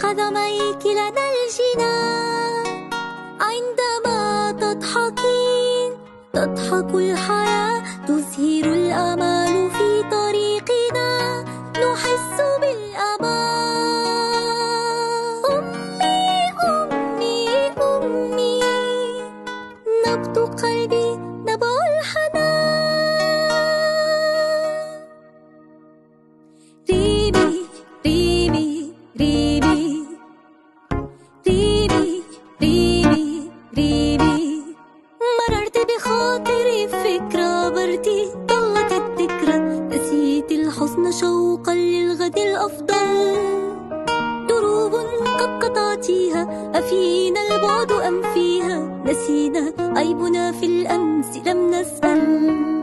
قدميك لنا الجنان. عندما تضحكين تضحك الحياة، تزهر الأمال في طريقنا، نحس بالأمان. أمي أمي أمي، نبض قلبي نبع الحنان. ريمي ريمي ريمي ريمي ريمي ريمي، مررت بخاطري فكرة برتي، ضلت الذكرى، نسيت الحزن شوقا للغد الأفضل. دروب قد قطعتيها، أفينا البعد أم فيها؟ نسينا عيبنا في الأمس لم نسأل.